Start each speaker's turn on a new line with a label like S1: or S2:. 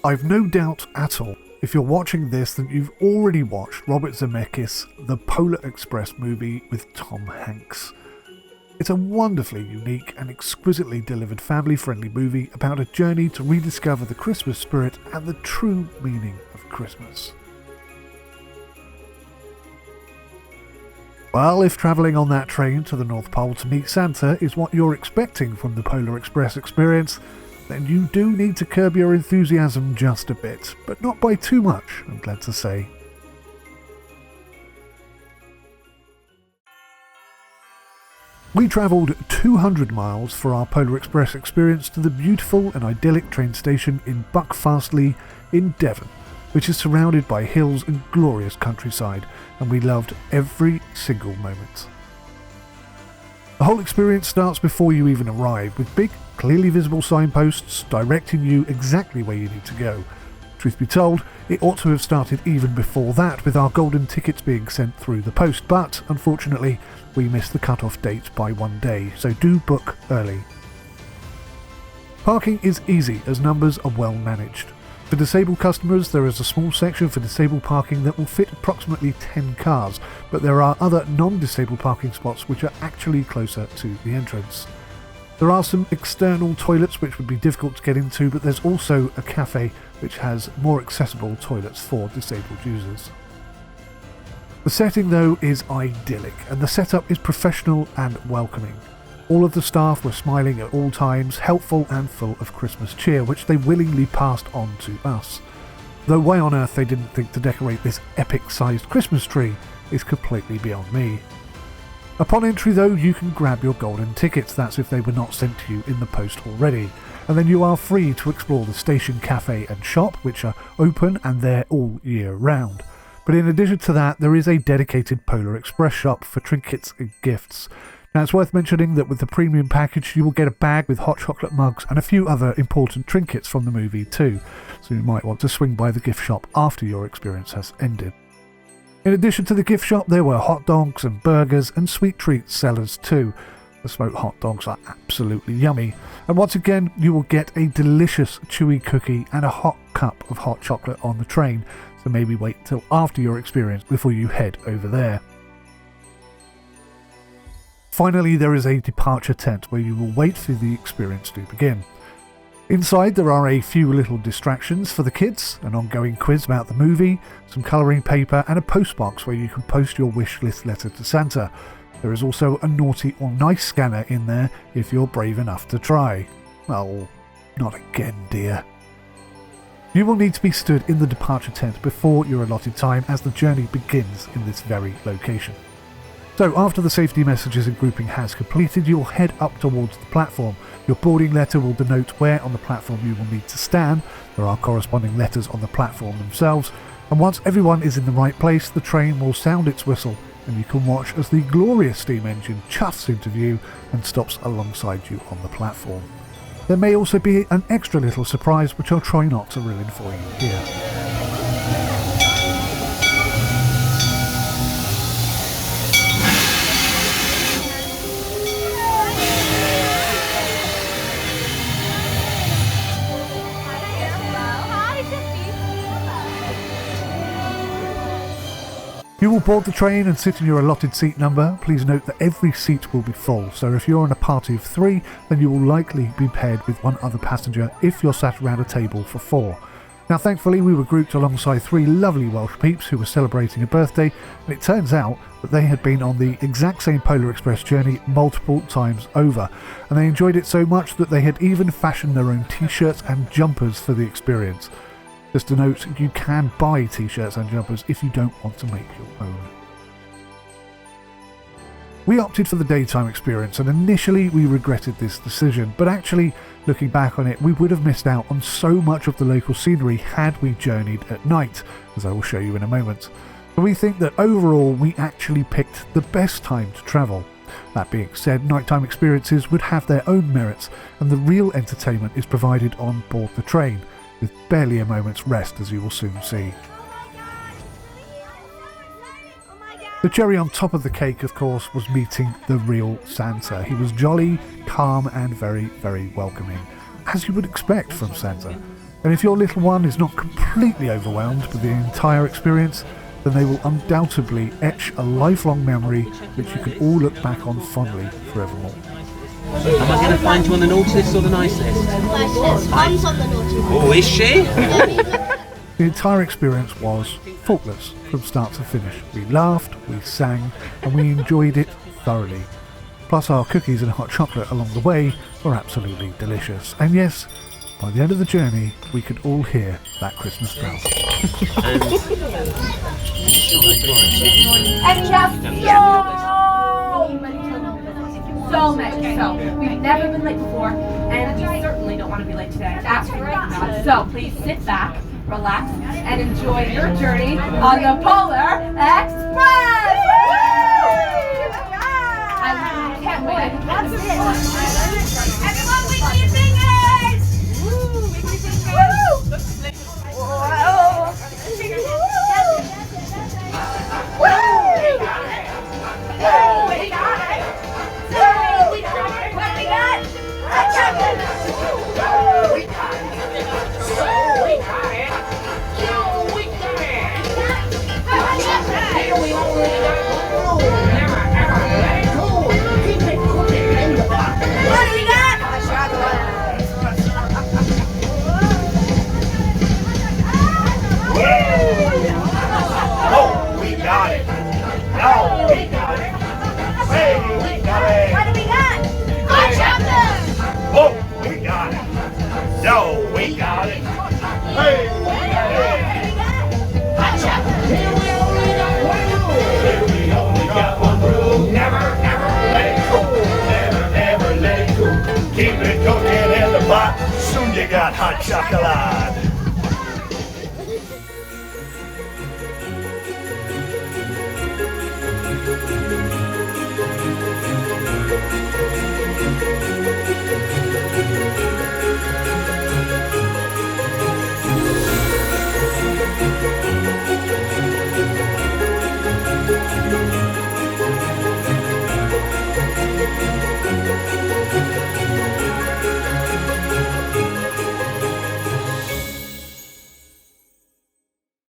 S1: I've no doubt at all, if you're watching this, that you've already watched Robert Zemeckis' The Polar Express movie with Tom Hanks. It's a wonderfully unique and exquisitely delivered family-friendly movie about a journey to rediscover the Christmas spirit and the true meaning of Christmas. Well, if travelling on that train to the North Pole to meet Santa is what you're expecting from the Polar Express experience, then you do need to curb your enthusiasm just a bit, but not by too much, I'm glad to say. We travelled 200 miles for our Polar Express experience to the beautiful and idyllic train station in Buckfastleigh in Devon, which is surrounded by hills and glorious countryside, and we loved every single moment. The whole experience starts before you even arrive, with big, clearly visible signposts directing you exactly where you need to go. Truth be told, it ought to have started even before that, with our golden tickets being sent through the post, but unfortunately we missed the cut-off date by 1 day, so do book early. Parking is easy as numbers are well managed. For disabled customers, there is a small section for disabled parking that will fit approximately 10 cars, but there are other non-disabled parking spots which are actually closer to the entrance. There are some external toilets which would be difficult to get into, but there's also a cafe which has more accessible toilets for disabled users. The setting though is idyllic, and the setup is professional and welcoming. All of the staff were smiling at all times, helpful and full of Christmas cheer, which they willingly passed on to us. Though why on earth they didn't think to decorate this epic-sized Christmas tree is completely beyond me. Upon entry though, you can grab your golden tickets, that's if they were not sent to you in the post already, and then you are free to explore the station cafe and shop, which are open and there all year round. But in addition to that, there is a dedicated Polar Express shop for trinkets and gifts. Now it's worth mentioning that with the premium package you will get a bag with hot chocolate mugs and a few other important trinkets from the movie too, so you might want to swing by the gift shop after your experience has ended. In addition to the gift shop, there were hot dogs and burgers and sweet treats sellers too. The smoked hot dogs are absolutely yummy, and once again you will get a delicious chewy cookie and a hot cup of hot chocolate on the train, so maybe wait till after your experience before you head over there. Finally, there is a departure tent where you will wait for the experience to begin. Inside there are a few little distractions for the kids, an ongoing quiz about the movie, some colouring paper and a postbox where you can post your wish list letter to Santa. There is also a naughty or nice scanner in there if you're brave enough to try. Well, not again, dear. You will need to be stood in the departure tent before your allotted time as the journey begins in this very location. So after the safety messages and grouping has completed, you will head up towards the platform. Your boarding letter will denote where on the platform you will need to stand. There are corresponding letters on the platform themselves, and once everyone is in the right place, the train will sound its whistle and you can watch as the glorious steam engine chuffs into view and stops alongside you on the platform. There may also be an extra little surprise which I'll try not to ruin for you here. You will board the train and sit in your allotted seat number. Please note that every seat will be full, so if you're in a party of 3, then you will likely be paired with one other passenger if you're sat around a table for 4. Now thankfully we were grouped alongside 3 lovely Welsh peeps who were celebrating a birthday, and it turns out that they had been on the exact same Polar Express journey multiple times over, and they enjoyed it so much that they had even fashioned their own t-shirts and jumpers for the experience. Just to note, you can buy t-shirts and jumpers if you don't want to make your own. We opted for the daytime experience, and initially we regretted this decision, but actually, looking back on it, we would have missed out on so much of the local scenery had we journeyed at night, as I will show you in a moment. So we think that overall we actually picked the best time to travel. That being said, nighttime experiences would have their own merits, and the real entertainment is provided on board the train, with barely a moment's rest, as you will soon see. The cherry on top of the cake, of course, was meeting the real Santa. He was jolly, calm and very, very welcoming, as you would expect from Santa. And if your little one is not completely overwhelmed with the entire experience, then they will undoubtedly etch a lifelong memory which you can all look back on fondly forevermore.
S2: Am I going to find you on the naughty list or the nice list?
S3: Nice list. Mum's on the naughty list.
S2: Oh, is she?
S1: The entire experience was faultless from start to finish. We laughed, we sang, and we enjoyed it thoroughly. Plus our cookies and hot chocolate along the way were absolutely delicious. And yes, by the end of the journey, we could all hear that Christmas bell.
S4: And just so many. So we've never been late before, and we certainly don't want to be late today. Absolutely not. So please sit back, relax, and enjoy your journey on the Polar Express. I can't wait. Everyone, weekly fingers! Weekly fingers! Whoa! We got it! What we got? A chocolate! We got it! We got it! We got it! Here we only got never ever let it go! Keep it cooking in the pot! What do we got? A chocolate!
S5: Oh, we got it! No, we got it! Hey, we got it!
S4: What do we got? A chocolate!
S5: Oh, we got it! No, we got it! Hey, we got it!
S4: A chocolate!
S5: Here we only got one rule. Never, ever let it go. Never, ever let it go. Keep it cooking in the pot. Soon you got hot chocolate.